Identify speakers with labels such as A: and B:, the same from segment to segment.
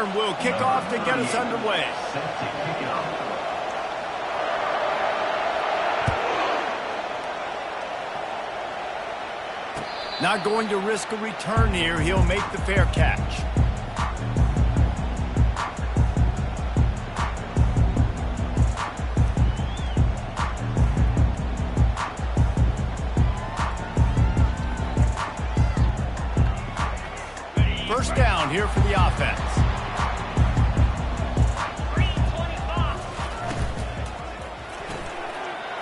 A: Auburn will kick off to get us underway. Not going to risk a return here. He'll make the fair catch. First down here for the offense.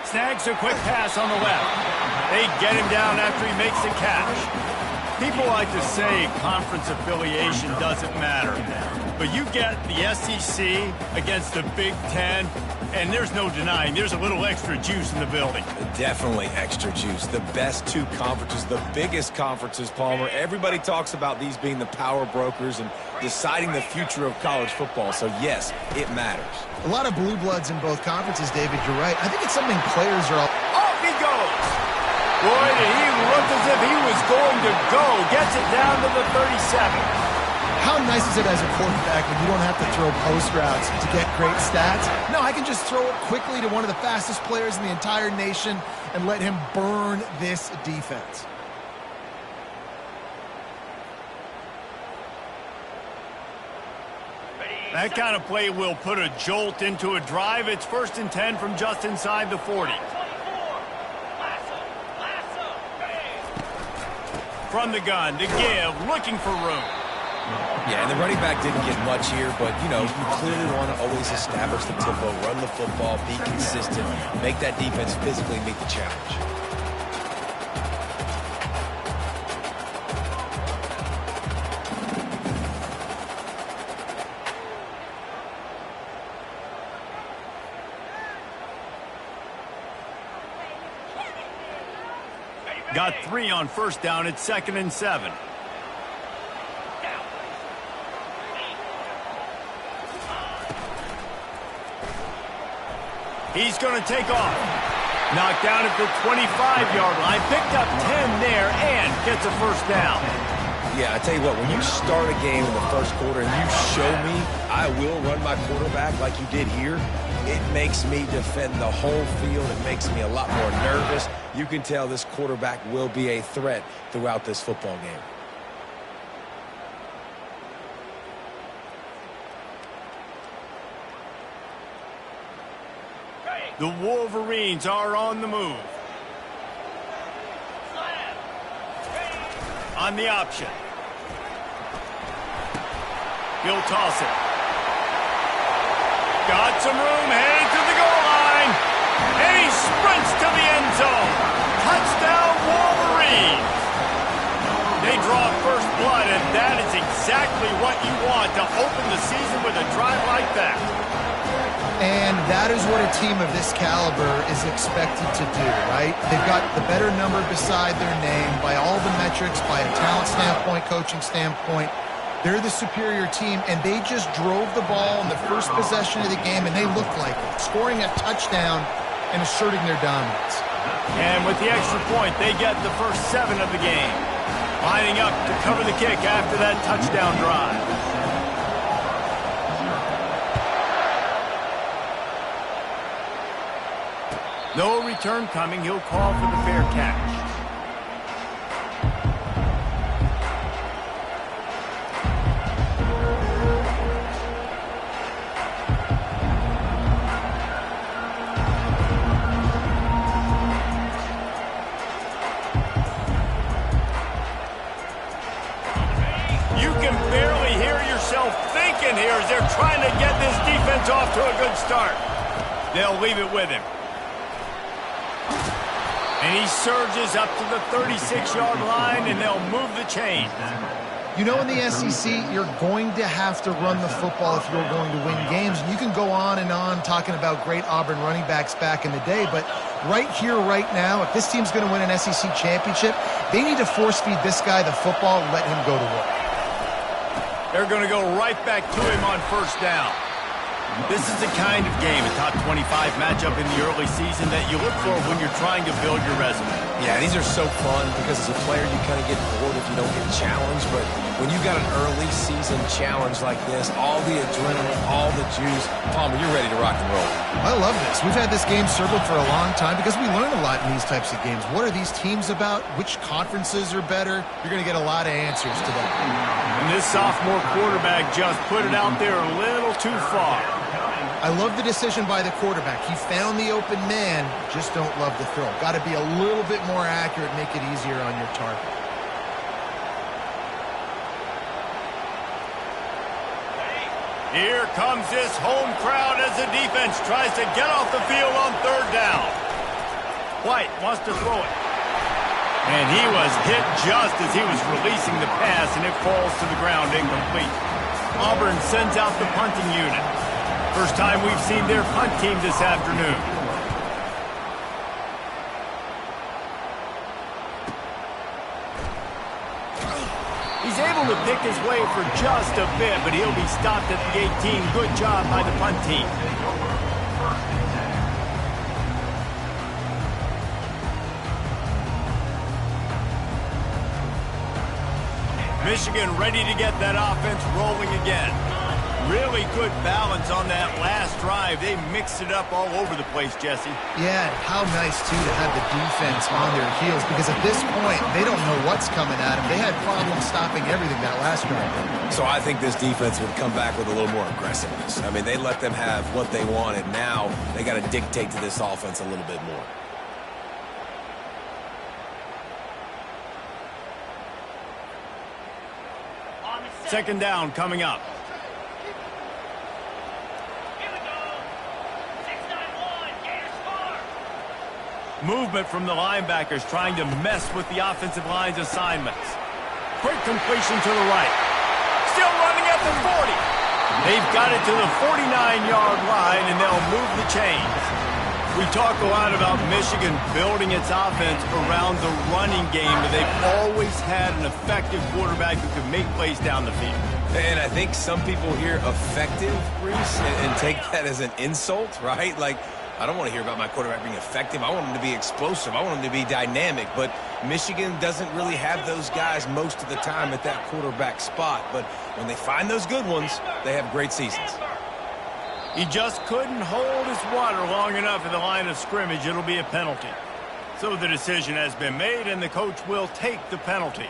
A: Snags a quick pass on the left. They get him down after he makes the catch. People like to say conference affiliation doesn't matter. But you get the SEC against the Big Ten, and there's no denying there's a little extra juice in the building.
B: Definitely extra juice. The best two conferences, the biggest conferences, Palmer. Everybody talks about these being the power brokers and deciding the future of college football. So, yes, it matters.
C: A lot of blue bloods in both conferences, David. You're right. I think it's something players are all...
A: Off he goes! Boy, did he look as if he was going to go. Gets it down to the 37.
C: How nice is it as a quarterback when you don't have to throw post routes to get great stats? No, I can just throw it quickly to one of the fastest players in the entire nation and let him burn this defense.
A: That kind of play will put a jolt into a drive. It's 1st and 10 from just inside the 40. From the gun to give, looking for room.
B: Yeah, and the running back didn't get much here, but, you know, you clearly want to always establish the tempo, run the football, be consistent, make that defense physically meet the challenge.
A: Got 3 on first down. It's 2nd and 7. He's going to take off. Knocked down at the 25-yard line. Picked up 10 there and gets a first down.
B: Yeah, I tell you what, when you start a game in the first quarter and you show me I will run my quarterback like you did here, it makes me defend the whole field. It makes me a lot more nervous. You can tell this quarterback will be a threat throughout this football game.
A: The Wolverines are on the move. On the option. He'll toss it. Got some room, heading to the goal line. And he sprints to the end zone. Touchdown, Wolverines. They draw first blood, and that is exactly what you want to open the season with a drive like that.
C: And that is what a team of this caliber is expected to do, right? They've got the better number beside their name by all the metrics, by a talent standpoint, coaching standpoint. They're the superior team, and they just drove the ball in the first possession of the game, and they looked like it, scoring a touchdown and asserting their dominance.
A: And with the extra point, they get the first 7 of the game. Lining up to cover the kick after that touchdown drive. No return coming. He'll call for the fair catch. You can barely hear yourself thinking here as they're trying to get this defense off to a good start. They'll leave it with him. And he surges up to the 36-yard line, and they'll move the chain.
C: You know, in the SEC, you're going to have to run the football if you're going to win games. And you can go on and on talking about great Auburn running backs back in the day, but right here, right now, if this team's going to win an SEC championship, they need to force-feed this guy the football and let him go to work.
A: They're going to go right back to him on first down. This is the kind of game, a top 25 matchup in the early season, that you look for when you're trying to build your resume.
B: Yeah, these are so fun because as a player you kind of get bored if you don't get challenged, but when you got an early season challenge like this, all the adrenaline, all the juice, Palmer, you're ready to rock and roll.
C: I love this. We've had this game circled for a long time because we learn a lot in these types of games. What are these teams about? Which conferences are better? You're going to get a lot of answers to that.
A: And this sophomore quarterback just put it out there a little too far.
C: I love the decision by the quarterback. He found the open man, just don't love the throw. Got to be a little bit more accurate, make it easier on your target.
A: Here comes this home crowd as the defense tries to get off the field on third down. White wants to throw it. And he was hit just as he was releasing the pass, and it falls to the ground incomplete. Auburn sends out the punting unit. First time we've seen their punt team this afternoon. He's able to pick his way for just a bit, but he'll be stopped at the 18. Good job by the punt team. Michigan ready to get that offense rolling again. Really good balance on that last drive. They mixed it up all over the place, Jesse.
C: Yeah, how nice, too, to have the defense on their heels, because at this point, they don't know what's coming at them. They had problems stopping everything that last drive.
B: So I think this defense would come back with a little more aggressiveness. I mean, they let them have what they wanted. Now they got to dictate to this offense a little bit more.
A: Second down coming up. Movement from the linebackers trying to mess with the offensive line's assignments. Quick completion to the right. Still running at the 40. They've got it to the 49-yard line, and they'll move the chains. We talk a lot about Michigan building its offense around the running game, but they've always had an effective quarterback who can make plays down the field.
B: And I think some people hear effective, Reese, and take that as an insult, right? Like, I don't want to hear about my quarterback being effective. I want him to be explosive. I want him to be dynamic. But Michigan doesn't really have those guys most of the time at that quarterback spot. But when they find those good ones, they have great seasons.
A: He just couldn't hold his water long enough at the line of scrimmage. It'll be a penalty. So the decision has been made, and the coach will take the penalty.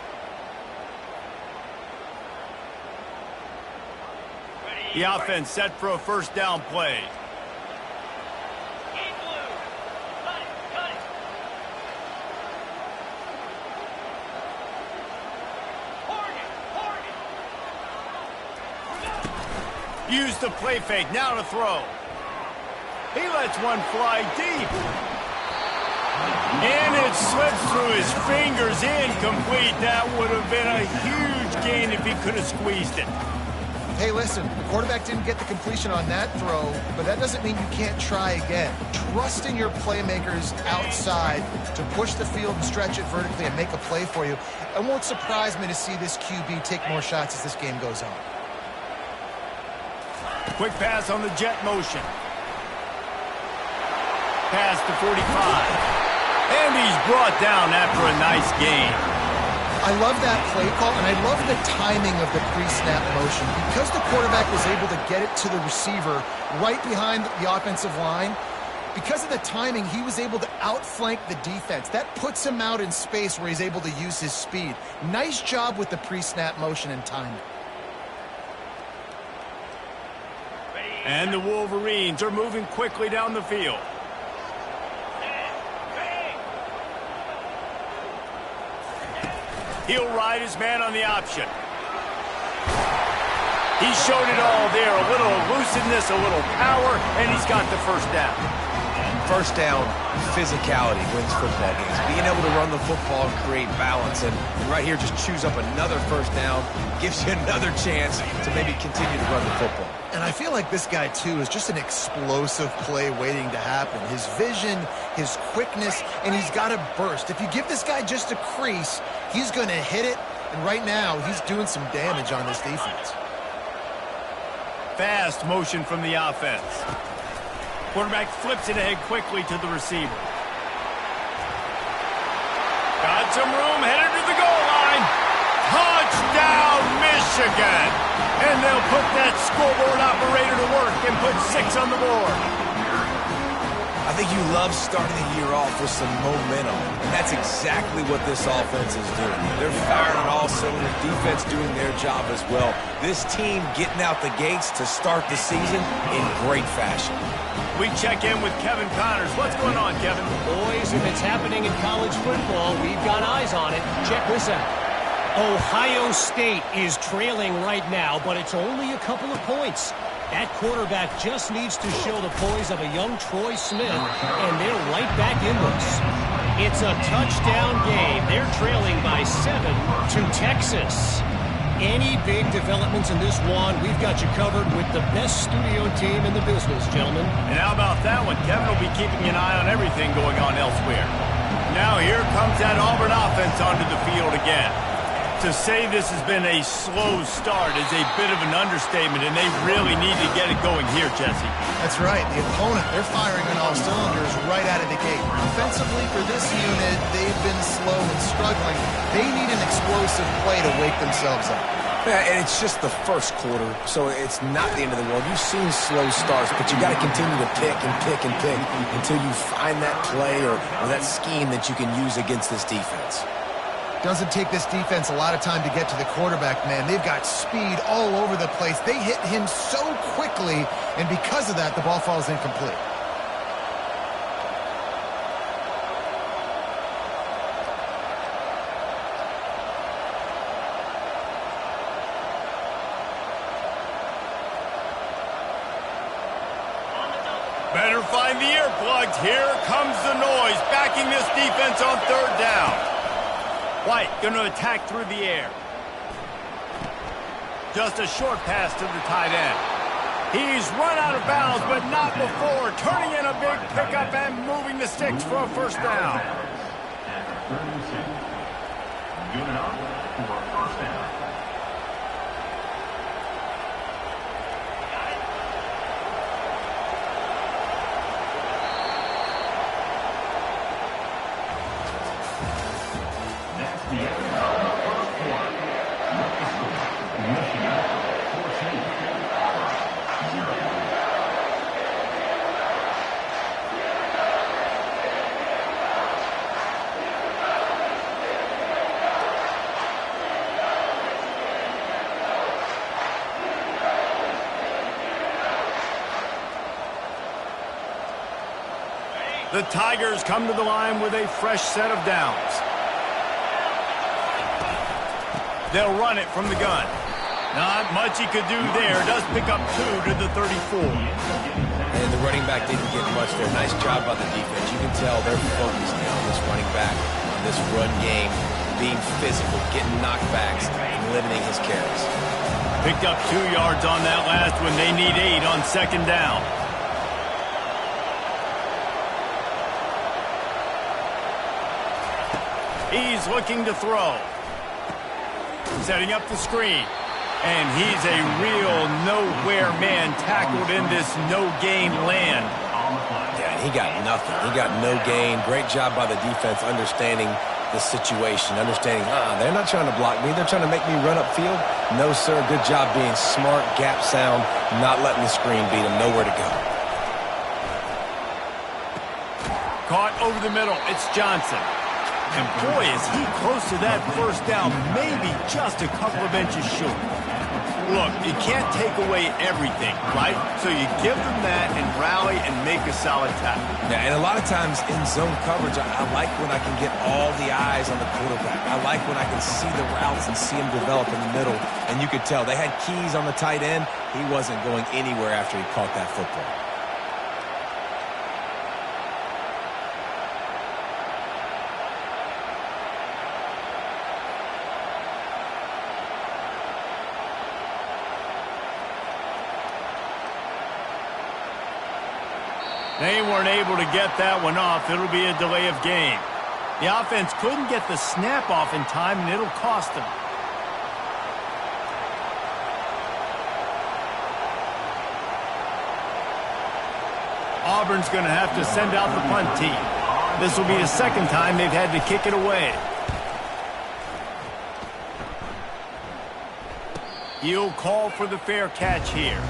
A: The offense set for a first down play. Use the play fake, now to throw. He lets one fly deep. And it slips through his fingers, incomplete. That would have been a huge gain if he could have squeezed it.
C: Hey, listen, the quarterback didn't get the completion on that throw, but that doesn't mean you can't try again. Trust in your playmakers outside to push the field and stretch it vertically and make a play for you. It won't surprise me to see this QB take more shots as this game goes on.
A: Quick pass on the jet motion. Pass to 45. And he's brought down after a nice gain.
C: I love that play call, and I love the timing of the pre-snap motion. Because the quarterback was able to get it to the receiver right behind the offensive line, because of the timing, he was able to outflank the defense. That puts him out in space where he's able to use his speed. Nice job with the pre-snap motion and timing.
A: And the Wolverines are moving quickly down the field. He'll ride his man on the option. He showed it all there. A little elusiveness, a little power, and he's got the first down.
B: First down, physicality wins football games. Being able to run the football and create balance. And right here, just choose up another first down, gives you another chance to maybe continue to run the football.
C: And I feel like this guy, too, is just an explosive play waiting to happen. His vision, his quickness, and he's got a burst. If you give this guy just a crease, he's going to hit it. And right now, he's doing some damage on this defense.
A: Fast motion from the offense. Quarterback flips it ahead quickly to the receiver. Got some room, headed to the goal line. Touchdown, Michigan! And they'll put that scoreboard operator to work and put 6 on the board.
B: I think you love starting the year off with some momentum, and that's exactly what this offense is doing. They're firing on all cylinders, defense doing their job as well. This team getting out the gates to start the season in great fashion.
A: We check in with Kevin Connors. What's going on, Kevin?
D: Boys, if it's happening in college football, we've got eyes on it. Check this out. Ohio State is trailing right now, but it's only a couple of points. That quarterback just needs to show the poise of a young Troy Smith, and they're right back in this. It's a touchdown game. They're trailing by 7 to Texas. Any big developments in this one, we've got you covered with the best studio team in the business, gentlemen.
A: And how about that one? Kevin will be keeping an eye on everything going on elsewhere. Now here comes that Auburn offense onto the field again. To say this has been a slow start is a bit of an understatement, and they really need to get it going here, Jesse.
C: That's right. The opponent, they're firing on all cylinders right out of the gate. Offensively, for this unit, they've been slow and struggling. They need an explosive play to wake themselves up.
B: Yeah, and it's just the first quarter, so it's not the end of the world. You've seen slow starts, but you got to continue to pick and pick and pick until you find that play or that scheme that you can use against this defense.
C: Doesn't take this defense a lot of time to get to the quarterback, man. They've got speed all over the place. They hit him so quickly, and because of that, the ball falls incomplete.
A: Better find the earplugs. Here comes the noise, backing this defense on 3rd down. White going to attack through the air. Just a short pass to the tight end. He's run out of bounds, but not before. Turning in a big pickup and moving the sticks for a 1st down.
E: Giving up for a 1st down.
A: The Tigers come to the line with a fresh set of downs. They'll run it from the gun. Not much he could do there. Does pick up 2 to the 34.
B: And the running back didn't get much there. Nice job by the defense. You can tell they're focused now on this running back, on this run game, being physical, getting knockbacks, and limiting his carries.
A: Picked up 2 yards on that last one. They need 8 on 2nd down. He's looking to throw. Setting up the screen. And he's a real nowhere man tackled in this no-gain land.
B: Yeah, he got nothing. He got no gain. Great job by the defense understanding the situation, understanding, they're not trying to block me. They're trying to make me run upfield. No, sir. Good job being smart, gap sound, not letting the screen beat him. Nowhere to go.
A: Caught over the middle. It's Johnson. And boy, is he close to that 1st down, maybe just a couple of inches short. Look, you can't take away everything, right? So you give them that and rally and make a solid tackle.
B: Yeah, and a lot of times in zone coverage, I like when I can get all the eyes on the quarterback. I like when I can see the routes and see him develop in the middle. And you could tell they had keys on the tight end. He wasn't going anywhere after he caught that football.
A: They weren't able to get that one off. It'll be a delay of game. The offense couldn't get the snap off in time, and it'll cost them. Auburn's going to have to send out the punt team. This will be the second time they've had to kick it away. He'll call for the fair catch here.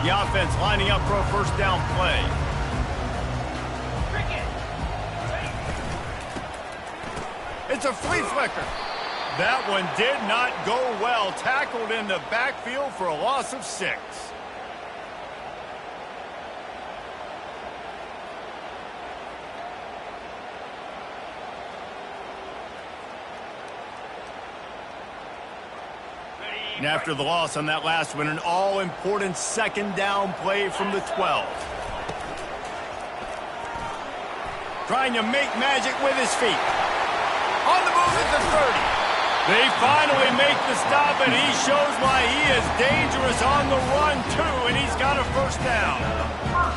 A: The offense lining up for a first down play. It's a flea flicker. That one did not go well. Tackled in the backfield for a loss of 6. And after the loss on that last one, an all-important second down play from the 12. Trying to make magic with his feet. On the move at the 30. They finally make the stop, and he shows why he is dangerous on the run, too, and he's got a first down.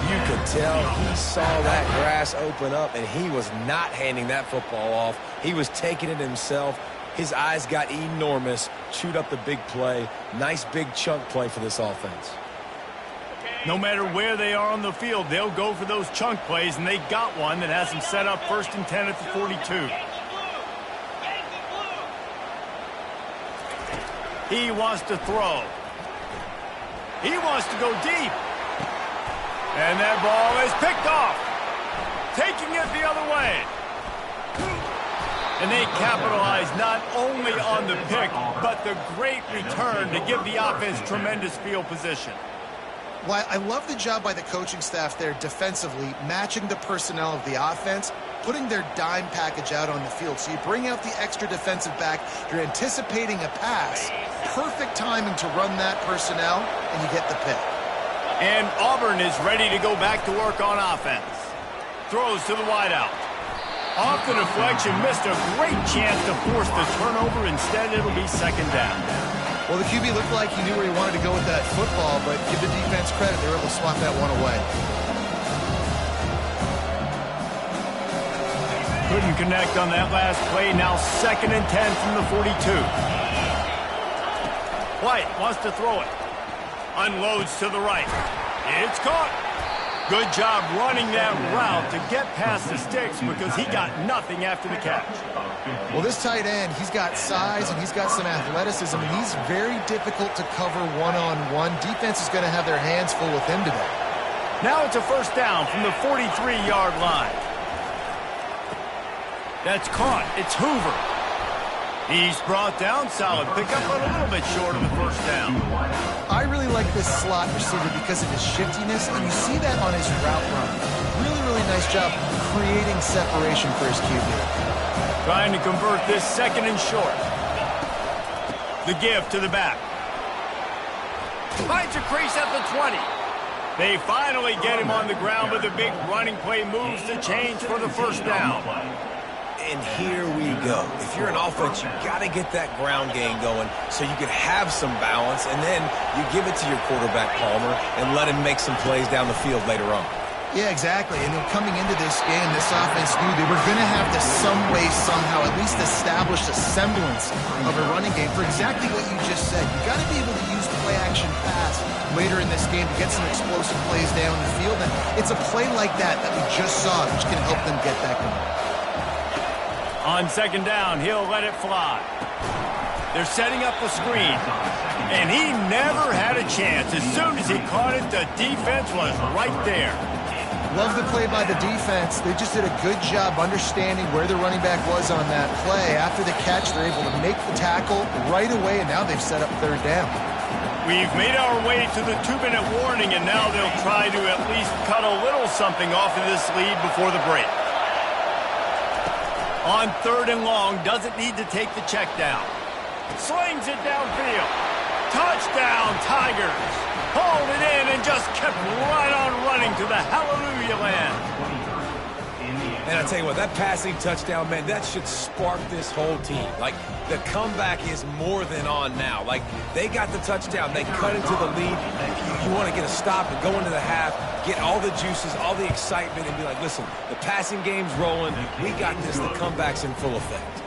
B: You could tell he saw that grass open up, and he was not handing that football off. He was taking it himself. His eyes got enormous, chewed up the big play. Nice big chunk play for this offense.
A: No matter where they are on the field, they'll go for those chunk plays, and they got one that has them set up 1st and 10 at the 42. He wants to throw. He wants to go deep. And that ball is picked off. Taking it the other way. And they capitalize not only on the pick, but the great return to give the offense tremendous field position.
C: Well, I love the job by the coaching staff there defensively, matching the personnel of the offense, putting their dime package out on the field. So you bring out the extra defensive back, you're anticipating a pass, perfect timing to run that personnel, and you get the pick.
A: And Auburn is ready to go back to work on offense. Throws to the wideout. Off the deflection, missed a great chance to force the turnover. Instead, it'll be second down.
C: Well, the QB looked like he knew where he wanted to go with that football, but give the defense credit. They were able to swat that one away.
A: Couldn't connect on that last play. Now 2nd and 10 from the 42. White wants to throw it. Unloads to the right. It's caught. Good job running that route to get past the sticks because he got nothing after the catch.
C: Well, this tight end, he's got size and he's got some athleticism, and he's very difficult to cover one-on-one. Defense is going to have their hands full with him today.
A: Now it's a first down from the 43-yard line. That's caught. It's Hoover. He's brought down. Solid pickup, but a little bit short of the first down.
C: I really like this slot receiver because of his shiftiness, and you see that on his route run. Really, really nice job creating separation for his QB.
A: Trying to convert this 2nd and short. The give to the back. Finds a crease at the 20. They finally get him on the ground, but the big running play moves the chains for the first down.
B: And here we go. If you're an offense, you got to get that ground game going so you can have some balance, and then you give it to your quarterback, Palmer, and let him make some plays down the field later on.
C: Yeah, exactly. And then coming into this game, this offense knew they were going to have to some way, somehow, at least establish a semblance of a running game for exactly what you just said. You got to be able to use play-action pass later in this game to get some explosive plays down the field. And it's a play like that we just saw, which can help them get that going.
A: On second down, he'll let it fly. They're setting up the screen. And he never had a chance. As soon as he caught it, the defense was right there.
C: Love the play by the defense. They just did a good job understanding where the running back was on that play. After the catch, they're able to make the tackle right away, and now they've set up third down.
A: We've made our way to the 2-minute warning, and now they'll try to at least cut a little something off of this lead before the break. On 3rd and long, doesn't need to take the check down. Slings it downfield. Touchdown, Tigers. Hauled it in and just kept right on running to the hallelujah land.
B: And I tell you what, that passing touchdown, man, that should spark this whole team. Like, the comeback is more than on now. Like, they got the touchdown. They cut into the lead. You want to get a stop and go into the half, get all the juices, all the excitement, and be like, listen, the passing game's rolling. We got this. The comeback's in full effect.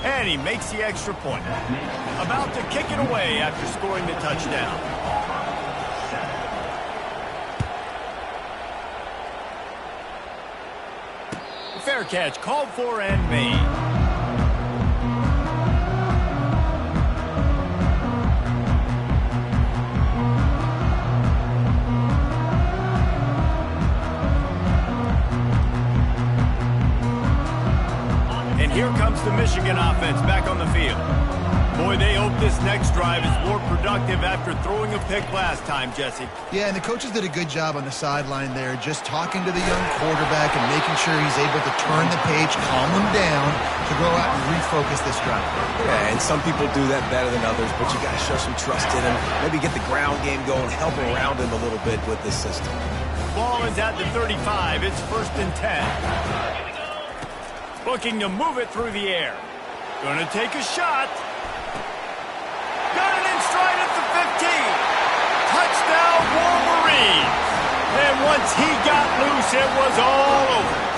A: And he makes the extra point. About to kick it away after scoring the touchdown. Fair catch, called for and made. And here comes the Michigan offense back on the field. Boy, they hope this next drive is more productive after throwing a pick last time, Jesse.
C: Yeah, and the coaches did a good job on the sideline there, just talking to the young quarterback and making sure he's able to turn the page, calm him down to go out and refocus this drive.
B: Yeah, and some people do that better than others, but you got to show some trust in him. Maybe get the ground game going, help around him a little bit with this system.
A: Ball is at the 35. It's 1st and 10. Looking to move it through the air. Gonna take a shot. Got it in stride at the 15. Touchdown, Wolverines. And once he got loose, it was all over.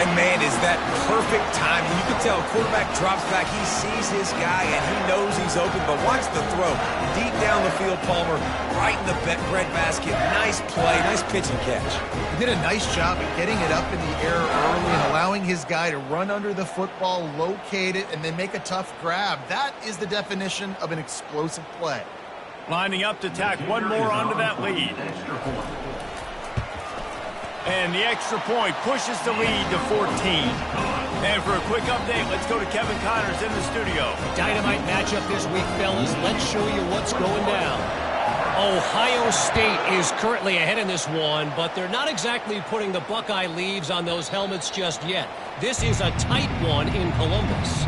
B: And, man, is that perfect timing. You can tell quarterback drops back. He sees his guy, and he knows he's open. But watch the throw. Deep down the field, Palmer, right in the bread basket. Nice play, nice pitch and catch.
C: He did a nice job of getting it up in the air early and allowing his guy to run under the football, locate it, and then make a tough grab. That is the definition of an explosive play.
A: Lining up to tack one more onto that lead. And the extra point pushes the lead to 14. And for a quick update, let's go to Kevin Connors in the studio.
D: Dynamite matchup this week, fellas. Let's show you what's going down. Ohio State is currently ahead in this one, but they're not exactly putting the Buckeye leaves on those helmets just yet. This is a tight one in Columbus.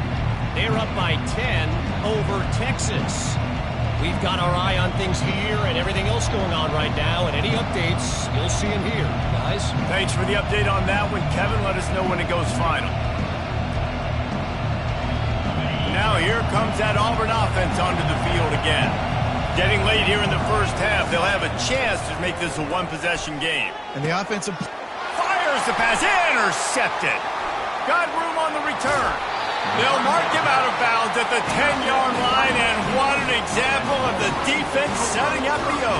D: They're up by 10 over Texas. We've got our eye on things here and everything else going on right now, and any updates, you'll see them here, guys.
A: Thanks for the update on that one, Kevin. Let us know when it goes final. Now here comes that Auburn offense onto the field again. Getting late here in the first half, they'll have a chance to make this a one-possession game.
C: And the offensive...
A: Fires the pass, intercepted. Got room on the return. They'll mark him out of bounds at the 10-yard line, and what an example of the defense setting up the O.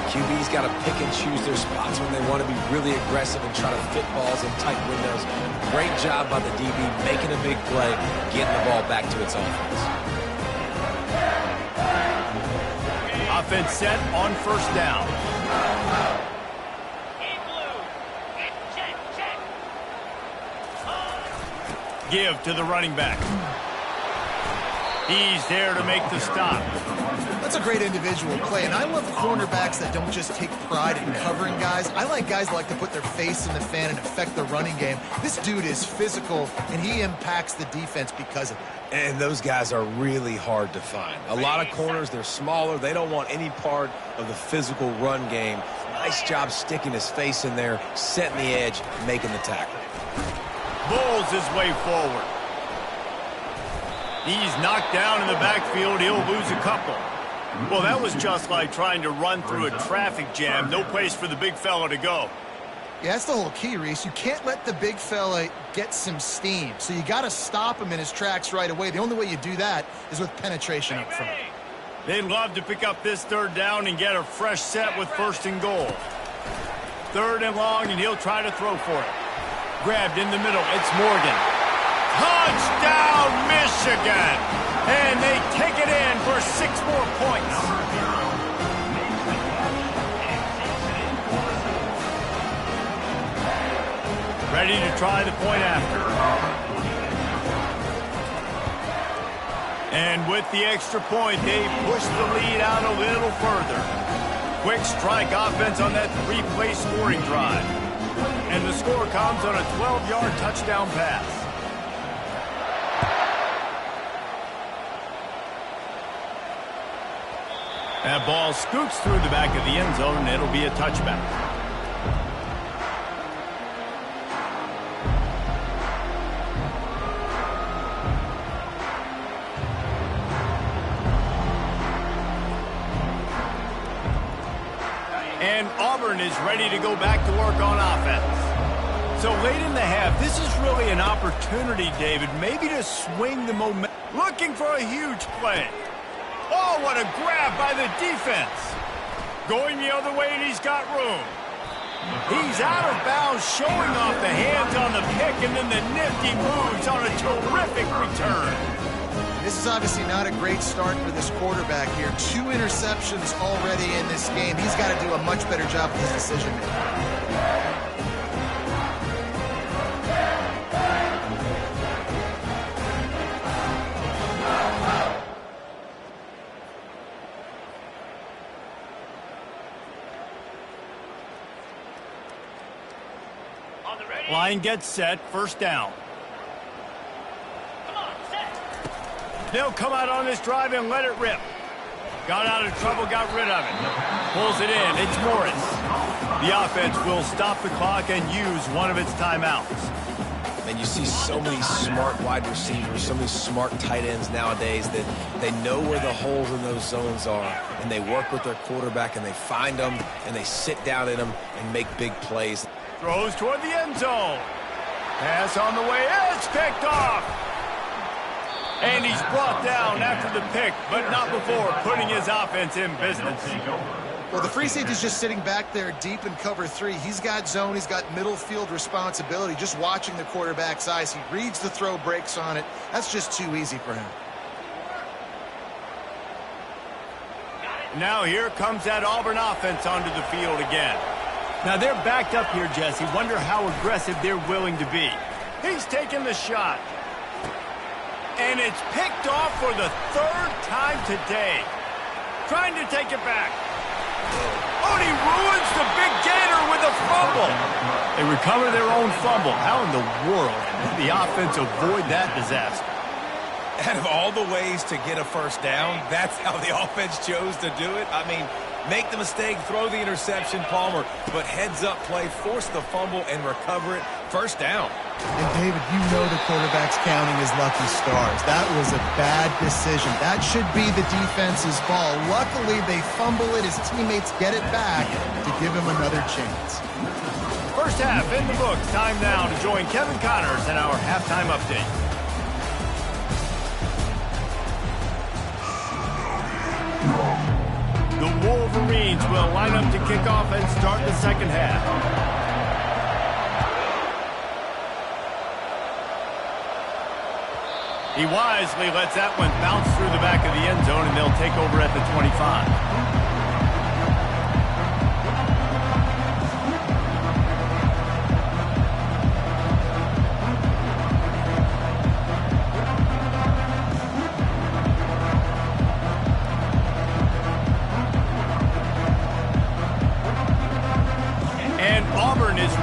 B: QB's got to pick and choose their spots when they want to be really aggressive and try to fit balls in tight windows. Great job by the DB making a big play, getting the ball back to its offense.
A: Offense set on 1st down. Give to the running back. He's there to make the stop.
C: That's a great individual play, and I love cornerbacks that don't just take pride in covering guys. I like guys that like to put their face in the fan and affect the running game. This dude is physical, and he impacts the defense because of that.
B: And those guys are really hard to find. A lot of corners, they're smaller. They don't want any part of the physical run game. Nice job sticking his face in there, setting the edge, making the tackle.
A: Bulls his way forward. He's knocked down in the backfield. He'll lose a couple. Well, that was just like trying to run through a traffic jam. No place for the big fella to go.
C: Yeah, that's the whole key, Reese. You can't let the big fella get some steam. So you got to stop him in his tracks right away. The only way you do that is with penetration up front.
A: They'd love to pick up this 3rd down and get a fresh set with 1st and goal. 3rd and long, and he'll try to throw for it. Grabbed in the middle. It's Morgan. Touchdown, Michigan! And they take it in for 6 more points. Ready to try the point after. And with the extra point, they push the lead out a little further. Quick strike offense on that 3-play scoring drive. And the score comes on a 12-yard touchdown pass. That ball scoots through the back of the end zone, and it'll be a touchback. Auburn is ready to go back to work on offense. So late in the half, this is really an opportunity, David, maybe to swing the momentum. Looking for a huge play. Oh, what a grab by the defense. Going the other way, and he's got room. He's out of bounds, showing off the hands on the pick, and then the nifty moves on a terrific return.
C: This is obviously not a great start for this quarterback here. 2 interceptions already in this game. He's got to do a much better job with his decision-making.
A: Line gets set, first down. They'll come out on this drive and let it rip. Got out of trouble, got rid of it. Pulls it in, it's Morris. The offense will stop the clock and use one of its timeouts.
B: And you see so many smart wide receivers, so many smart tight ends nowadays that they know where the holes in those zones are, and they work with their quarterback, and they find them, and they sit down in them and make big plays.
A: Throws toward the end zone. Pass on the way. It's picked off. And he's brought down after the pick, but not before putting his offense in business.
C: Well, the free safety's just sitting back there deep in cover 3. He's got zone. He's got middle field responsibility. Just watching the quarterback's eyes. He reads the throw, breaks on it. That's just too easy for him.
A: Now here comes that Auburn offense onto the field again. Now they're backed up here, Jesse. Wonder how aggressive they're willing to be. He's taking the shot. And it's picked off for the 3rd time today. Trying to take it back. Oh, and he ruins the big gator with a fumble. They recover their own fumble. How in the world did the offense avoid that disaster?
B: Out of all the ways to get a first down, that's how the offense chose to do it. I mean, make the mistake, throw the interception, Palmer, but heads-up play, force the fumble, and recover it. First down.
C: And, David, you know the quarterback's counting his lucky stars. That was a bad decision. That should be the defense's ball. Luckily, they fumble it. His teammates get it back to give him another chance.
A: First half in the books. Time now to join Kevin Connors in our halftime update. The Wolverines will line up to kick off and start the second half. He wisely lets that one bounce through the back of the end zone, and they'll take over at the 25.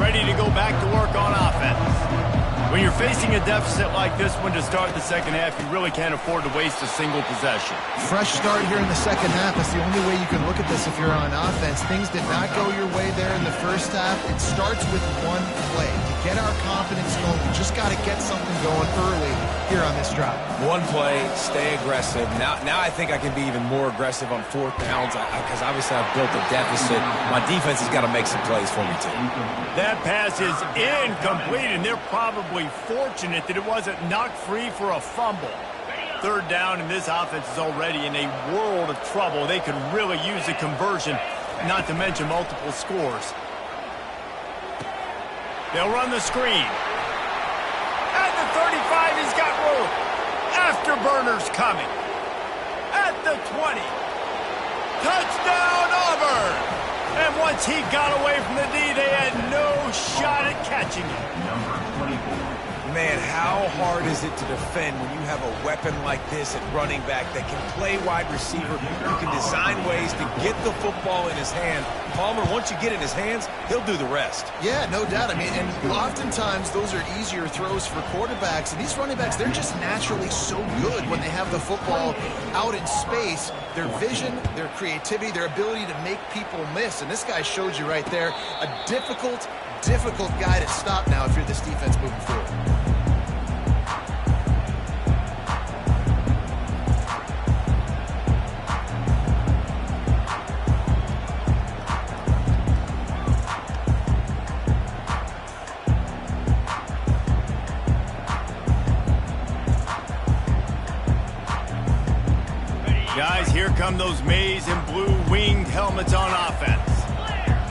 A: Ready to go back to work on offense. When you're facing a deficit like this one to start the second half, you really can't afford to waste a single possession.
C: Fresh start here in the second half. That's the only way you can look at this if you're on offense. Things did not go your way there in the first half. It starts with one play. To get our confidence going, we just got to get something going early here on this drive.
B: One play, stay aggressive. Now I think I can be even more aggressive on 4th downs because obviously I've built a deficit. My defense has got to make some plays for me too.
A: That pass is incomplete, and they're probably fortunate that it wasn't knocked free for a fumble. 3rd down, and this offense is already in a world of trouble. They could really use a conversion, not to mention multiple scores. They'll run the screen. At the 35, he's got room. Afterburners coming. At the 20. Touchdown, Auburn! And once he got away from the D, they had no shot at catching him.
B: Man, how hard is it to defend when you have a weapon like this at running back that can play wide receiver, who can design ways to get the football in his hand? Palmer, once you get it in his hands, he'll do the rest.
C: Yeah, no doubt. I mean, and oftentimes those are easier throws for quarterbacks. And these running backs, they're just naturally so good when they have the football out in space. Their vision, their creativity, their ability to make people miss. And this guy showed you right there, a difficult guy to stop now if you're this defense moving forward.
A: Here come those maize and blue winged helmets on offense.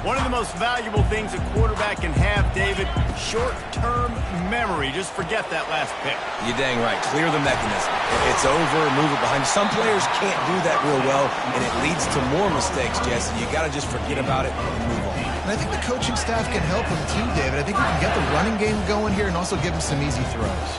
A: One of the most valuable things a quarterback can have, David, short-term memory. Just forget that last pick.
B: You're dang right. Clear the mechanism. It's over, move it behind you. Some players can't do that real well, and it leads to more mistakes, Jesse. You got to just forget about it and move on.
C: And I think the coaching staff can help him too, David. I think we can get the running game going here and also give him some easy throws.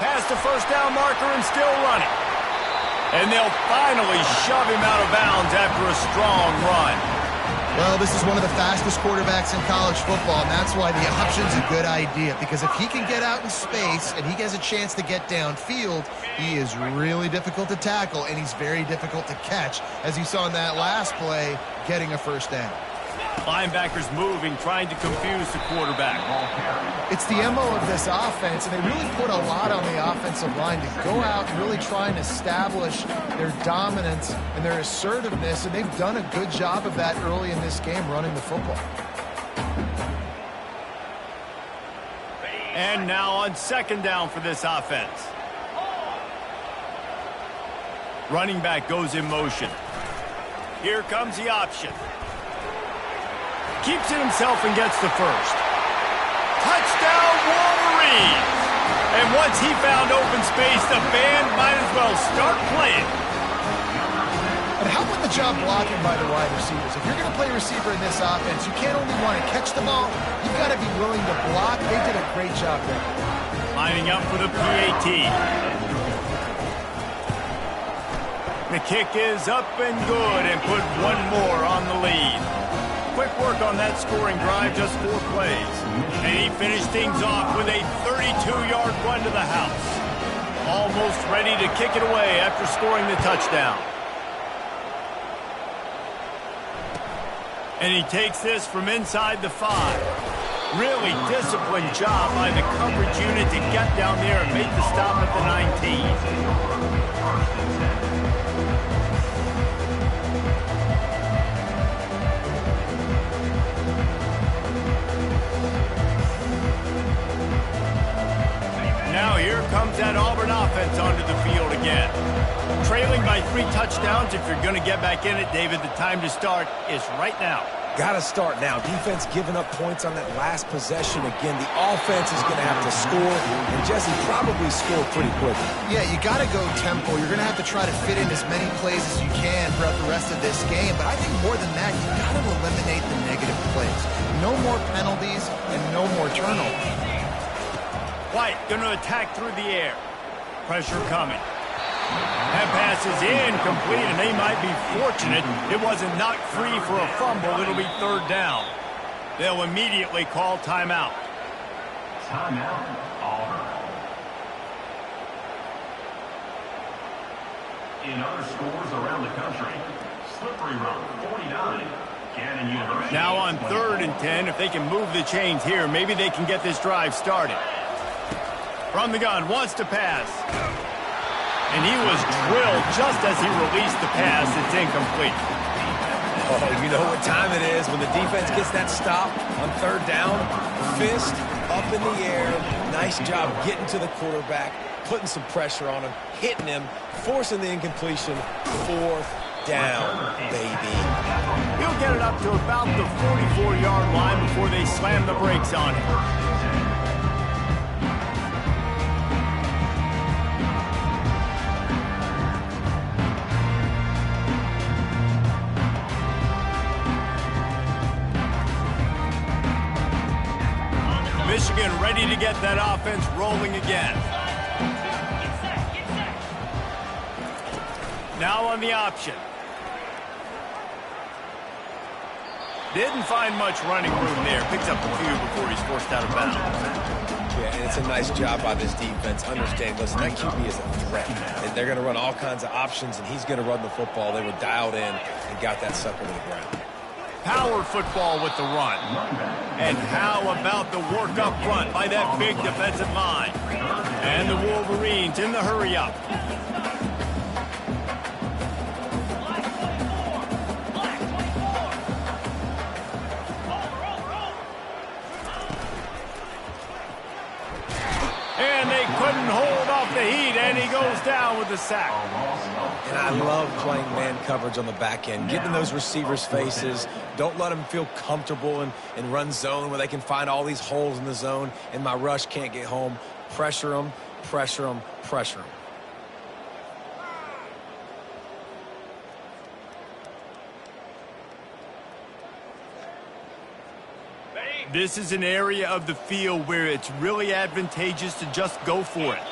A: Past the first down marker and still running. And they'll finally shove him out of bounds after a strong run.
C: Well, this is one of the fastest quarterbacks in college football, and that's why the option's a good idea. Because if he can get out in space and he has a chance to get downfield, he is really difficult to tackle, and he's very difficult to catch, as you saw in that last play, getting a first down.
A: Linebackers moving, trying to confuse the quarterback.
C: It's the MO of this offense, and they really put a lot on the offensive line to go out and really try and establish their dominance and their assertiveness, and they've done a good job of that early in this game running the football.
A: And now on second down for this offense. Running back goes in motion. Here comes the option. Keeps it himself and gets the first. Touchdown, Wolverines! And once he found open space, the band might as well start playing.
C: And how about the job blocking by the wide receivers? If you're going to play receiver in this offense, you can't only want to catch the ball, you've got to be willing to block. They did a great job there.
A: Lining up for the PAT. The kick is up and good and put one more on the lead. Quick work on that scoring drive, just 4 plays. And he finished things off with a 32-yard run to the house. Almost ready to kick it away after scoring the touchdown. And he takes this from inside the 5. Really disciplined job by the coverage unit to get down there and make the stop at the 19. Now here comes that Auburn offense onto the field again. Trailing by 3 touchdowns. If you're going to get back in it, David, the time to start is right now.
B: Got to start now. Defense giving up points on that last possession. Again, the offense is going to have to score, and Jesse probably score pretty quickly.
C: Yeah, you got to go tempo. You're going to have to try to fit in as many plays as you can throughout the rest of this game. But I think more than that, you got to eliminate the negative plays. No more penalties and no more turnovers.
A: White going to attack through the air. Pressure coming. That pass is incomplete, and they might be fortunate it wasn't knocked free for a fumble. It'll be third down. They'll immediately call timeout.
E: Timeout, Auburn. In other schools around the country, Slippery Road, 49. Cannon University.
A: Now on 3rd and 10, if they can move the chains here, maybe they can get this drive started. From the gun, wants to pass. And he was drilled just as he released the pass. It's incomplete.
B: Oh, you know what time it is when the defense gets that stop on 3rd down. Fist up in the air. Nice job getting to the quarterback, putting some pressure on him, hitting him, forcing the incompletion. 4th down, baby.
A: He'll get it up to about the 44-yard line before they slam the brakes on him. Michigan ready to get that offense rolling again. Now on the option. Didn't find much running room there. Picks up a few before he's forced out of bounds.
B: Yeah, and it's a nice job by this defense. Understand, listen, that QB is a threat. And they're going to run all kinds of options, and he's going to run the football. They were dialed in and got that sucker to the ground.
A: Power football with the run. And how about the work up front by that big defensive line? And the Wolverines in the hurry up. the heat, and he goes down with the sack.
B: And I love playing man coverage on the back end, getting those receivers' faces. Don't let them feel comfortable in run zone where they can find all these holes in the zone, and my rush can't get home. Pressure them, pressure them, pressure them.
A: This is an area of the field where it's really advantageous to just go for it.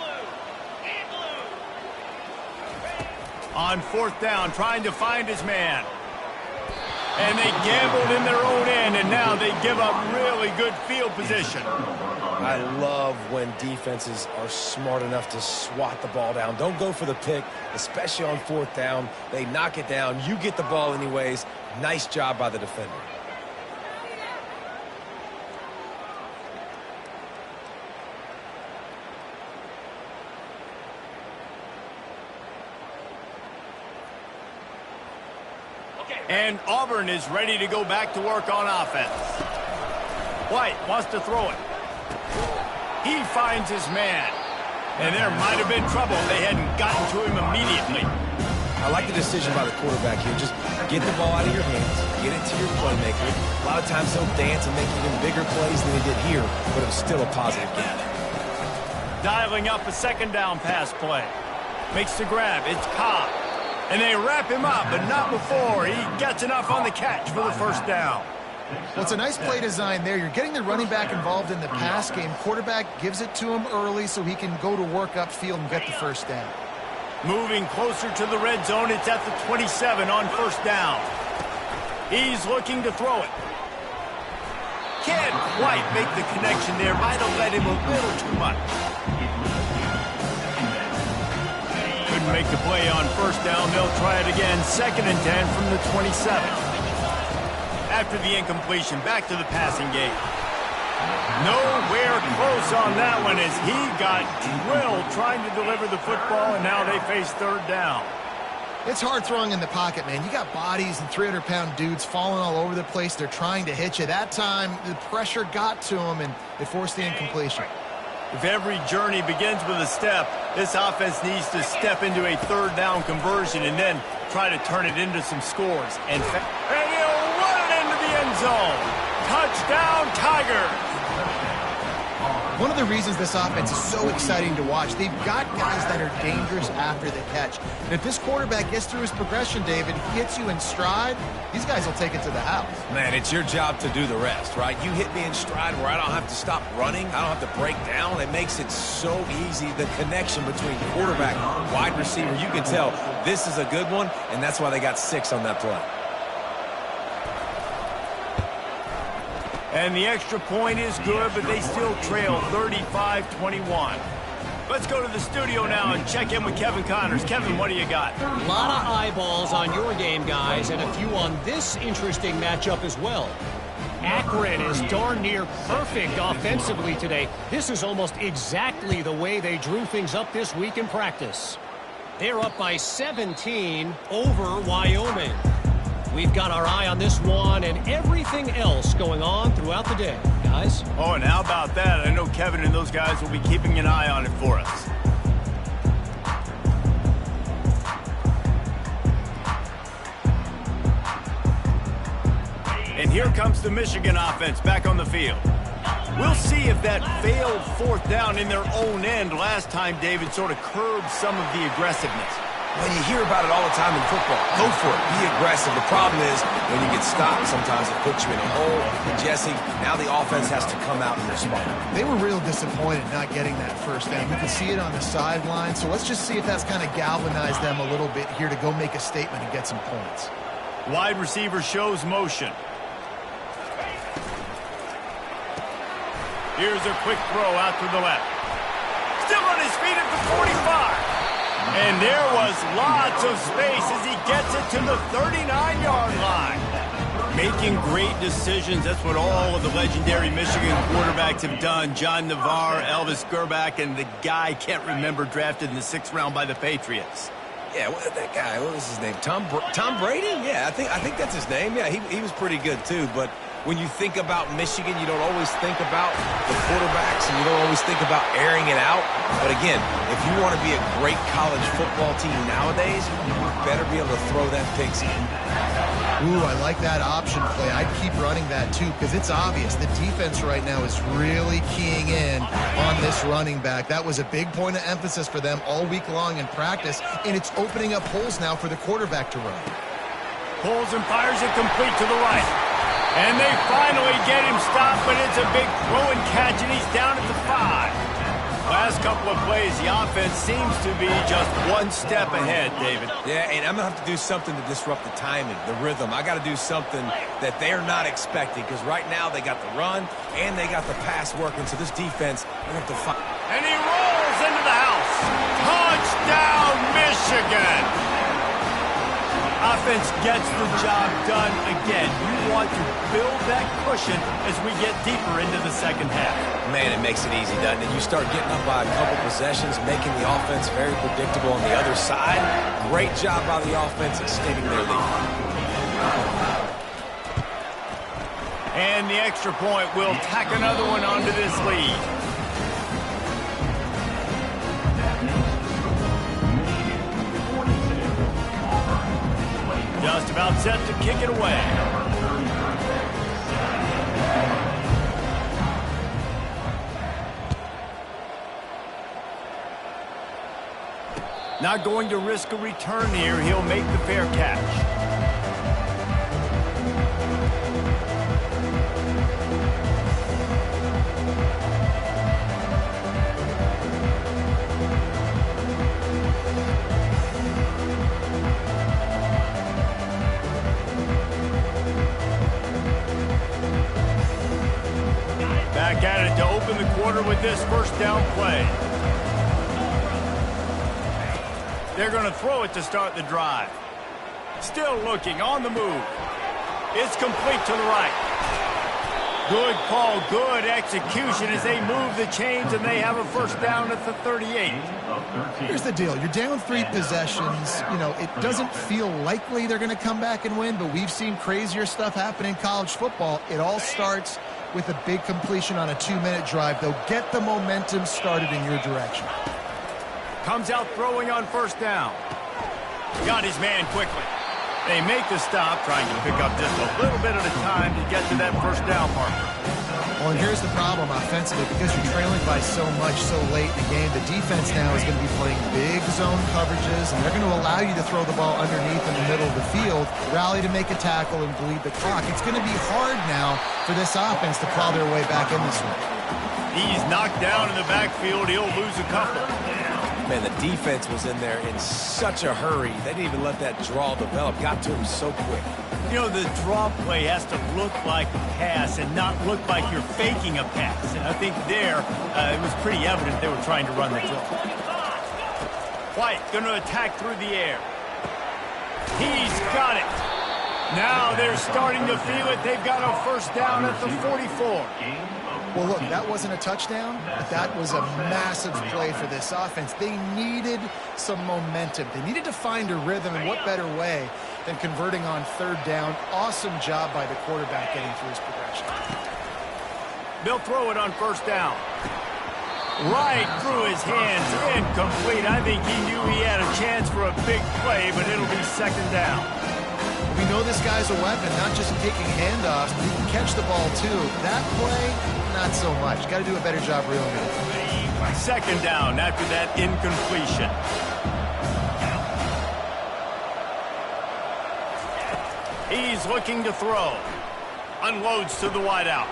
A: On fourth down, trying to find his man. And they gambled in their own end, and now they give up really good field position.
B: I love when defenses are smart enough to swat the ball down. Don't go for the pick, especially on fourth down. They knock it down. You get the ball anyways. Nice job by the defender.
A: And Auburn is ready to go back to work on offense. White wants to throw it. He finds his man. And there might have been trouble if they hadn't gotten to him immediately.
B: I like the decision by the quarterback here. Just get the ball out of your hands, get it to your playmaker. A lot of times he'll dance and make even bigger plays than he did here, but it was still a positive gain.
A: Dialing up a second down pass play. Makes the grab. It's Cobb. And they wrap him up, but not before he gets enough on the catch for the first down.
C: Well, it's a nice play design there. You're getting the running back involved in the pass game. Quarterback gives it to him early so he can go to work upfield and get the first down.
A: Moving closer to the red zone, it's at the 27 on first down. He's looking to throw it. Can't quite make the connection there. Might have led him a little too much. Couldn't make the play on first down. They'll try it again. 2nd and 10 from the 27. After the incompletion, back to the passing game. Nowhere close on that one as he got drilled trying to deliver the football, and now they face third down.
C: It's hard throwing in the pocket, man. You got bodies and 300-pound dudes falling all over the place. They're trying to hit you. That time, the pressure got to him, and it forced the incompletion.
A: If every journey begins with a step, this offense needs to step into a third down conversion and then try to turn it into some scores. And he'll run it into the end zone. Touchdown, Tigers.
C: One of the reasons this offense is so exciting to watch, they've got guys that are dangerous after the catch. And if this quarterback gets through his progression, David, he hits you in stride, these guys will take it to the house.
B: Man, it's your job to do the rest, right? You hit me in stride where I don't have to stop running. I don't have to break down. It makes it so easy. The connection between quarterback and wide receiver, you can tell this is a good one, and that's why they got 6 on that play.
A: And the extra point is good, but they still trail 35-21. Let's go to the studio now and check in with Kevin Connors. Kevin, what do you got?
D: A lot of eyeballs on your game, guys, and a few on this interesting matchup as well. Akron is darn near perfect offensively today. This is almost exactly the way they drew things up this week in practice. They're up by 17 over Wyoming. We've got our eye on this one and everything else going on throughout the day, guys.
A: Oh, and how about that? I know Kevin and those guys will be keeping an eye on it for us. And here comes the Michigan offense back on the field. We'll see if that failed fourth down in their own end last time, David, sort of curbed some of the aggressiveness.
B: Well, you hear about it all the time in football. Go for it. Be aggressive. The problem is when you get stopped, sometimes it puts you in a hole. And, Jesse, now the offense has to come out and respond.
C: They were real disappointed not getting that first down. You can see it on the sideline. So let's just see if that's kind of galvanized them a little bit here to go make a statement and get some points.
A: Wide receiver shows motion. Here's a quick throw out to the left. Still on his feet at the 45. And there was lots of space as he gets it to the 39-yard line. Making great decisions. That's what all of the legendary Michigan quarterbacks have done. John Navarre, Elvis Gerbach, and the guy can't remember drafted in the 6th round by the Patriots.
B: Yeah, that guy, what was his name? Tom Brady? Yeah, I think that's his name. Yeah, he was pretty good too. But When you think about Michigan, you don't always think about the quarterbacks and you don't always think about airing it out. But again, if you want to be a great college football team nowadays, you better be able to throw that pigskin.
C: Ooh, I like that option play. I'd keep running that too because it's obvious the defense right now is really keying in on this running back. That was a big point of emphasis for them all week long in practice, and it's opening up holes now for the quarterback to run.
A: Pulls and fires it complete to the right. And they finally get him stopped, but it's a big throw and catch, and he's down at the 5. Last couple of plays, the offense seems to be just one step ahead, David.
B: Yeah, and I'm going to have to do something to disrupt the timing, the rhythm. I got to do something that they're not expecting because right now they got the run and they got the pass working, so this defense, they're going to have to find.
A: And he rolls into the house. Touchdown, Michigan! Offense gets the job done again. You want to build that cushion as we get deeper into the second half.
B: Man, it makes it easy, doesn't it? You start getting up by a couple possessions, making the offense very predictable on the other side. Great job by the offense extending their lead.
A: And the extra point will tack another one onto this lead. Just about set to kick it away. Not going to risk a return here. He'll make the fair catch. Back at it to open the quarter with this first down play. They're going to throw it to start the drive. Still looking on the move. It's complete to the right. Good call, good execution as they move the chains and they have a first down at the 38.
C: Here's the deal. You're down 3 possessions. You know, it doesn't feel likely they're going to come back and win, but we've seen crazier stuff happen in college football. It all starts with a big completion on a 2-minute drive. They'll get the momentum started in your direction.
A: Comes out throwing on first down. Got his man quickly. They make the stop, trying to pick up just a little bit at a time to get to that first down marker.
C: Well, and here's the problem offensively. Because you're trailing by so much so late in the game, the defense now is going to be playing big zone coverages, and they're going to allow you to throw the ball underneath in the middle of the field, rally to make a tackle, and bleed the clock. It's going to be hard now for this offense to claw their way back in this one.
A: He's knocked down in the backfield. He'll lose a couple.
B: Man, the defense was in there in such a hurry. They didn't even let that draw develop. Got to him so quick.
A: You know, the draw play has to look like a pass and not look like you're faking a pass. And I think there, it was pretty evident they were trying to run the draw. White going to attack through the air. He's got it. Now they're starting to feel it. They've got a first down at the 44.
C: Well, look, that wasn't a touchdown, but that was a massive play for this offense. They needed some momentum. They needed to find a rhythm, and what better way than converting on third down. Awesome job by the quarterback getting through his progression.
A: They'll throw it on first down. Right through his hands, incomplete. I think he knew he had a chance for a big play, but it'll be second down.
C: We know this guy's a weapon, not just taking handoffs, but he can catch the ball too. That play, not so much. Got to do a better job reeling it.
A: Second down after that incompletion. He's looking to throw. Unloads to the wideout.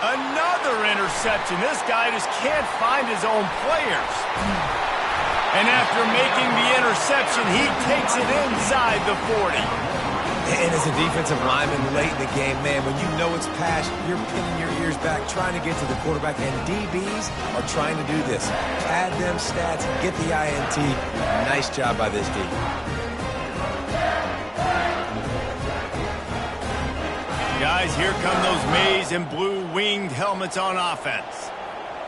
A: Another interception. This guy just can't find his own players. And after making the interception, he takes it inside the 40.
B: And as a defensive lineman late in the game, man, when you know it's past, you're pinning your ears back, trying to get to the quarterback, and DBs are trying to do this. Pad them stats, get the INT. Nice job by this D.
A: Guys, here come those maize and blue winged helmets on offense.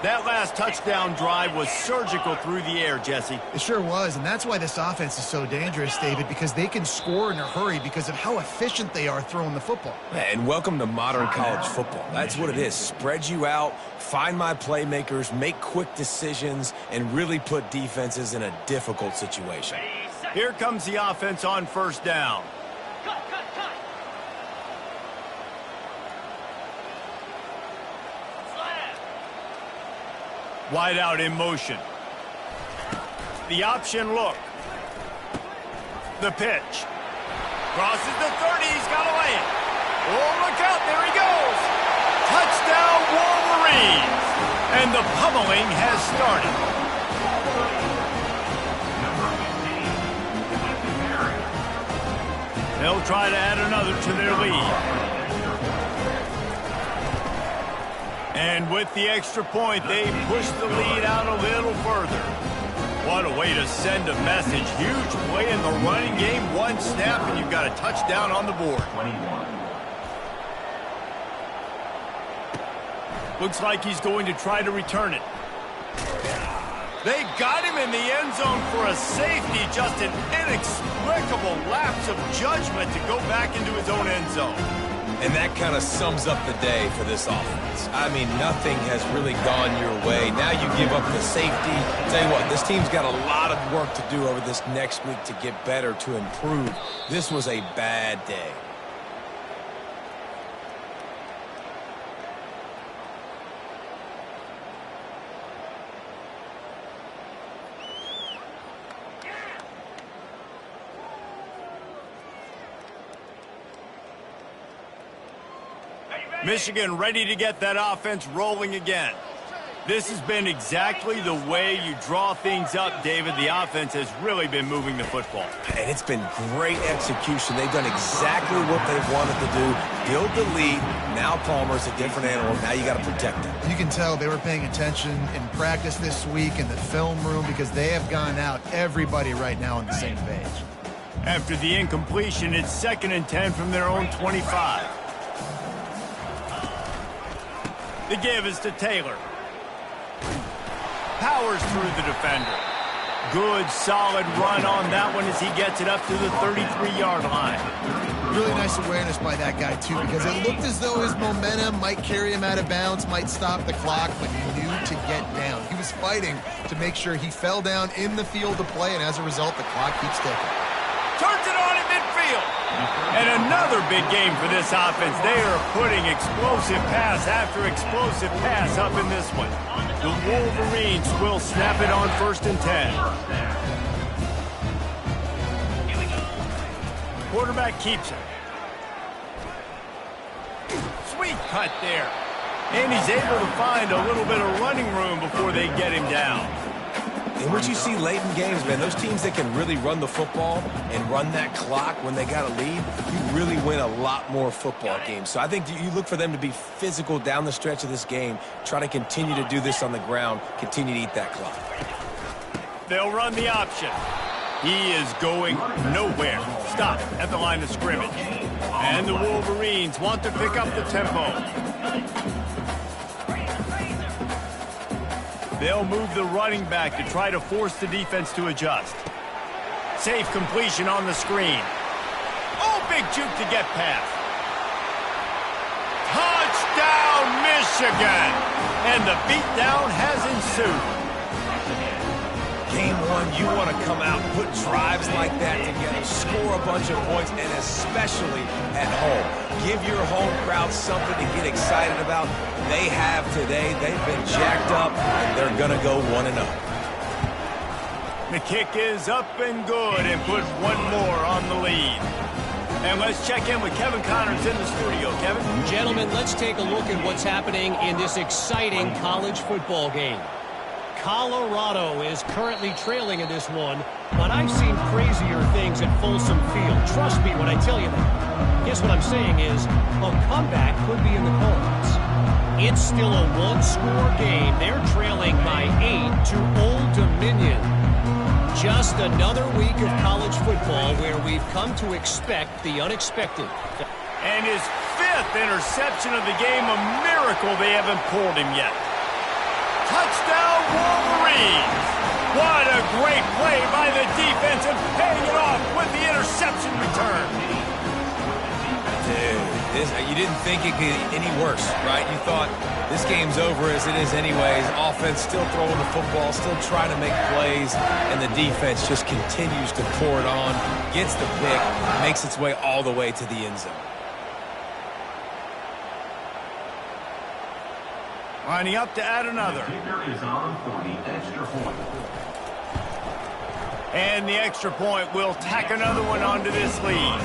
A: That last touchdown drive was surgical through the air, Jesse.
C: It sure was, and that's why this offense is so dangerous, David, because they can score in a hurry because of how efficient they are throwing the football.
B: And welcome to modern college football. That's what it is. Spread you out, find my playmakers, make quick decisions, and really put defenses in a difficult situation.
A: Here comes the offense on first down. Wide out in motion. The option look. The pitch. Crosses the 30. He's got to lay it. Oh, look out. There he goes. Touchdown, Wolverines. And the pummeling has started. They'll try to add another to their lead. And with the extra point, they push the lead out a little further. What a way to send a message. Huge play in the running game. One snap, and you've got a touchdown on the board.
E: 21.
A: Looks like he's going to try to return it. They got him in the end zone for a safety. Just an inexplicable lapse of judgment to go back into his own end zone.
B: And that kind of sums up the day for this offense. I mean, nothing has really gone your way. Now you give up the safety. Tell you what, this team's got a lot of work to do over this next week to get better, to improve. This was a bad day.
A: Michigan ready to get that offense rolling again. This has been exactly the way you draw things up, David. The offense has really been moving the football.
B: And it's been great execution. They've done exactly what they've wanted to do. Build the lead. Now Palmer's a different animal. Now you got to protect him.
C: You can tell they were paying attention in practice this week in the film room because they have gone out, everybody right now on the same page.
A: After the incompletion, it's 2nd and 10 from their own 25. The give is to Taylor. Powers through the defender. Good, solid run on that one as he gets it up to the 33-yard line.
C: Really nice awareness by that guy, too, because it looked as though his momentum might carry him out of bounds, might stop the clock, but he knew to get down. He was fighting to make sure he fell down in the field to play, and as a result, the clock keeps ticking.
A: Turns it on in midfield. And another big game for this offense. They are putting explosive pass after explosive pass up in this one. The Wolverines will snap it on 1st and 10. Quarterback keeps it. Sweet cut there. And he's able to find a little bit of running room before they get him down.
B: And what you see late in games, man, those teams that can really run the football and run that clock when they got a lead, you really win a lot more football games. So I think you look for them to be physical down the stretch of this game, try to continue to do this on the ground, continue to eat that clock.
A: They'll run the option. He is going nowhere. Stop at the line of scrimmage. And the Wolverines want to pick up the tempo. They'll move the running back to try to force the defense to adjust. Safe completion on the screen. Oh, big juke to get past. Touchdown, Michigan! And the beatdown has ensued.
B: Game one, you want to come out, put drives like that together, score a bunch of points, and especially at home. Give your home crowd something to get excited about. They have today. They've been jacked up, and they're going to go 1-0.
A: The kick is up and good and puts one more on the lead. And let's check in with Kevin Connors in the studio. Kevin?
D: Gentlemen, let's take a look at what's happening in this exciting college football game. Colorado is currently trailing in this one, but I've seen crazier things at Folsom Field. Trust me when I tell you that. Guess what I'm saying is a comeback could be in the cards. It's still a one-score game. They're trailing by 8 to Old Dominion. Just another week of college football where we've come to expect the unexpected.
A: And his 5th interception of the game, a miracle they haven't pulled him yet. Touchdown, Wolverines! What a great play by the defense and paying it off with the interception return.
B: Dude, you didn't think it could get any worse, right? You thought this game's over as it is anyways. Offense still throwing the football, still trying to make plays, and the defense just continues to pour it on, gets the pick, makes its way all the way to the end zone.
A: Lining up to add another.
E: The kicker is on for the extra point.
A: And the extra point will tack another one onto this lead.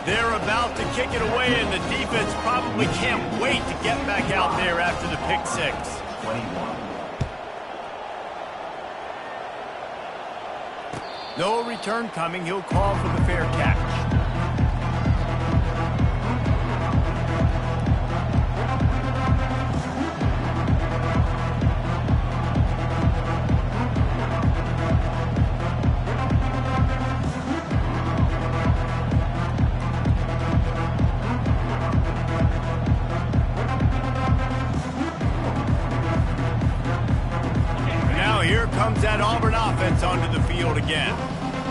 A: They're about to kick it away, and the defense probably can't wait to get back out there after the pick six.
E: 21.
A: No return coming. He'll call for the fair catch. Comes that Auburn offense onto the field again.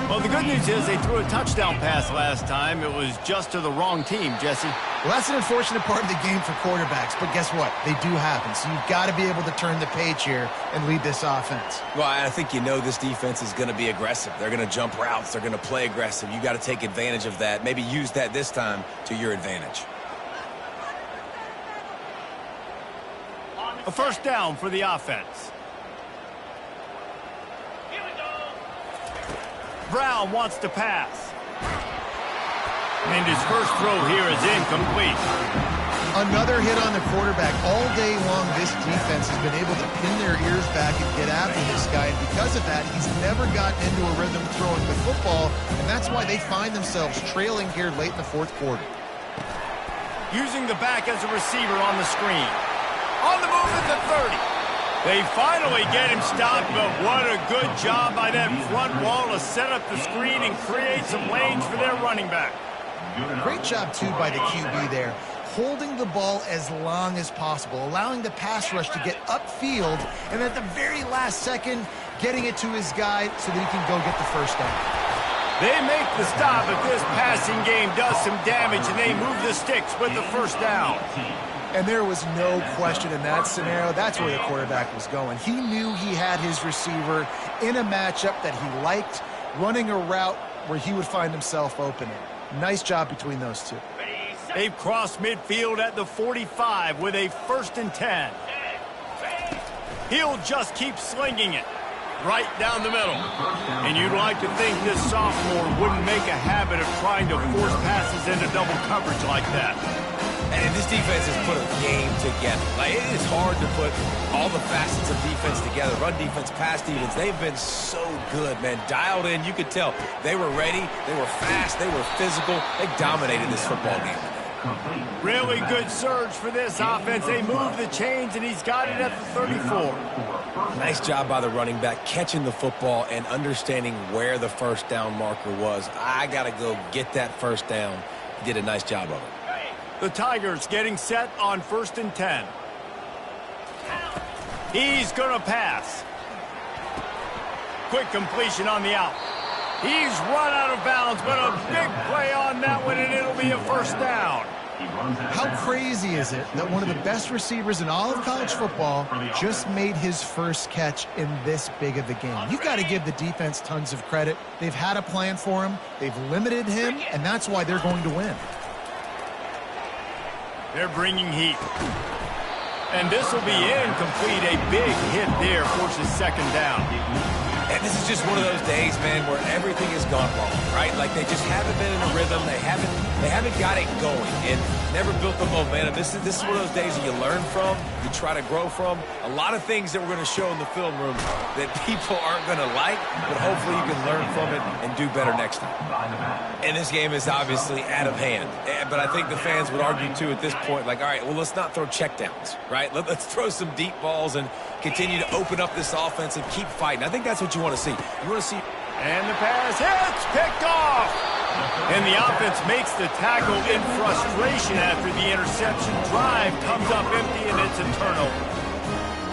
A: Well, the good news is they threw a touchdown pass last time. It was just to the wrong team, Jesse.
C: Well, that's an unfortunate part of the game for quarterbacks, but guess what? They do happen, so you've got to be able to turn the page here and lead this offense.
B: Well, I think you know this defense is going to be aggressive. They're going to jump routes. They're going to play aggressive. You got to take advantage of that. Maybe use that this time to your advantage.
A: A first down for the offense. Brown wants to pass. And his first throw here is incomplete.
C: Another hit on the quarterback. All day long, this defense has been able to pin their ears back and get after this guy. And because of that, he's never gotten into a rhythm throwing the football. And that's why they find themselves trailing here late in the fourth quarter.
A: Using the back as a receiver on the screen. On the move at the 30. They finally get him stopped, but what a good job by that front wall to set up the screen and create some lanes for their running back.
C: Great job, too, by the QB there. Holding the ball as long as possible, allowing the pass rush to get upfield, and at the very last second, getting it to his guy so that he can go get the first down.
A: They make the stop, but this passing game does some damage, and they move the sticks with the first down.
C: And there was no question in that scenario. That's where the quarterback was going. He knew he had his receiver in a matchup that he liked, running a route where he would find himself opening. Nice job between those two.
A: They've crossed midfield at the 45 with a 1st and 10. He'll just keep slinging it right down the middle. And you'd like to think this sophomore wouldn't make a habit of trying to force passes into double coverage like that.
B: And this defense has put a game together. Like, it is hard to put all the facets of defense together. Run defense, pass defense. They've been so good, man. Dialed in. You could tell they were ready. They were fast. They were physical. They dominated this football game.
A: Really good surge for this offense. They move the chains, and he's got it at the 34.
B: Nice job by the running back, catching the football and understanding where the first down marker was. I got to go get that first down. He did a nice job of it.
A: The Tigers getting set on 1st and 10. He's going to pass. Quick completion on the out. He's run out of bounds, but a big play on that one, and it'll be a first down.
C: How crazy is it that one of the best receivers in all of college football just made his first catch in this big of a game? You've got to give the defense tons of credit. They've had a plan for him. They've limited him, and that's why they're going to win.
A: They're bringing heat. And this will be incomplete. A big hit there forces 2nd down.
B: And this is just one of those days, man, where everything has gone wrong, right? Like they just haven't been in a rhythm. They haven't got it going and never built the momentum. This is one of those days that you learn from, you try to grow from. A lot of things that we're going to show in the film room that people aren't going to like, but hopefully you can learn from it and do better next time. And this game is obviously out of hand. But I think the fans would argue, too, at this point, like, all right, well, let's not throw checkdowns, right? Let's throw some deep balls and continue to open up this offense and keep fighting. I think that's what you want to see. You want to see.
A: And the pass hits, picked off. And the offense makes the tackle in frustration after the interception. Drive comes up empty, and it's a turnover.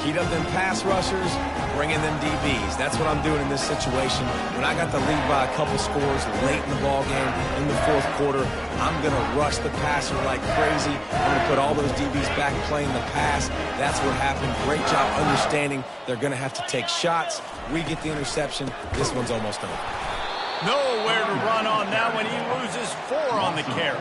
B: Heat up them pass rushers, bring in them DBs. That's what I'm doing in this situation. When I got the lead by a couple scores late in the ball game, in the fourth quarter, I'm going to rush the passer like crazy. I'm going to put all those DBs back playing the pass. That's what happened. Great job understanding they're going to have to take shots. We get the interception. This one's almost over.
A: Nowhere to run on that one. He loses 4 on the carry.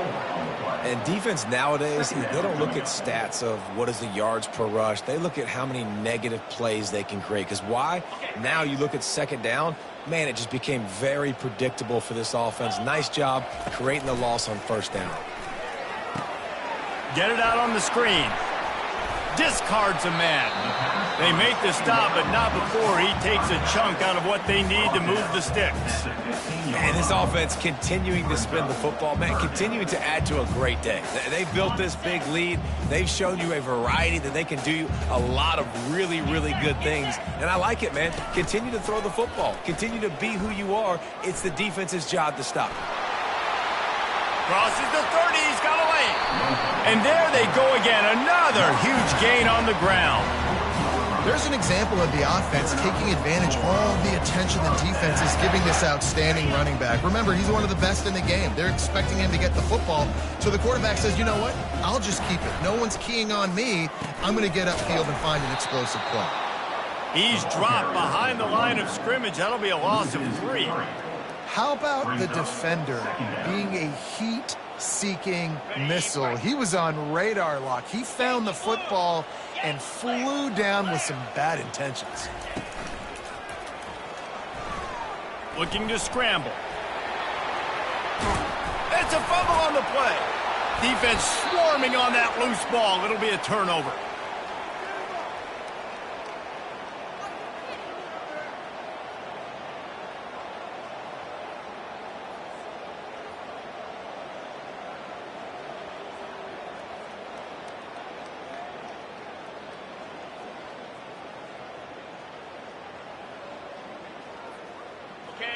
B: And defense nowadays, they don't look at stats of what is the yards per rush. They look at how many negative plays they can create. Because why? Now you look at second down, man, it just became very predictable for this offense. Nice job creating the loss on first down.
A: Get it out on the screen. Discards a man. They make the stop, but not before he takes a chunk out of what they need to move the sticks.
B: And this offense continuing to spin the football, man, continuing to add to a great day. They've built this big lead. They've shown you a variety that they can do a lot of really, really good things. And I like it, man. Continue to throw the football. Continue to be who you are. It's the defense's job to stop.
A: Crosses the 30, he's got away. And there they go again, another huge gain on the ground.
C: There's an example of the offense taking advantage of all the attention the defense is giving this outstanding running back. Remember, he's one of the best in the game. They're expecting him to get the football. So the quarterback says, you know what? I'll just keep it. No one's keying on me. I'm going to get upfield and find an explosive play.
A: He's dropped behind the line of scrimmage. That'll be a loss of 3.
C: How about the defender being a heat-seeking missile? He was on radar lock. He found the football and flew down with some bad intentions.
A: Looking to scramble. It's a fumble on the play. Defense swarming on that loose ball. It'll be a turnover.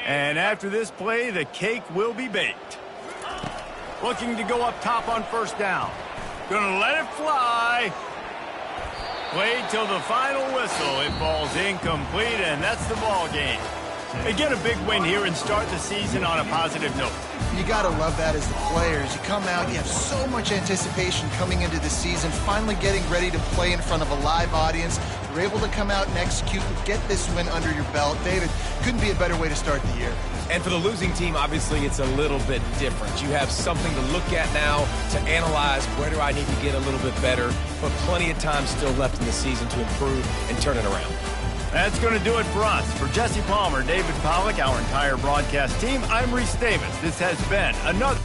A: And after this play, the cake will be baked. Looking to go up top on first down. Gonna let it fly. Play till the final whistle. It falls incomplete, and that's the ball game. They get a big win here and start the season on a positive note.
C: You got to love that as the players. You come out, you have so much anticipation coming into the season, finally getting ready to play in front of a live audience. You're able to come out and execute and get this win under your belt. David, couldn't be a better way to start the year.
B: And for the losing team, obviously, it's a little bit different. You have something to look at now to analyze where do I need to get a little bit better, but plenty of time still left in the season to improve and turn it around.
A: That's going to do it for us. For Jesse Palmer, David Pollack, our entire broadcast team, I'm Reese Davis. This has been another...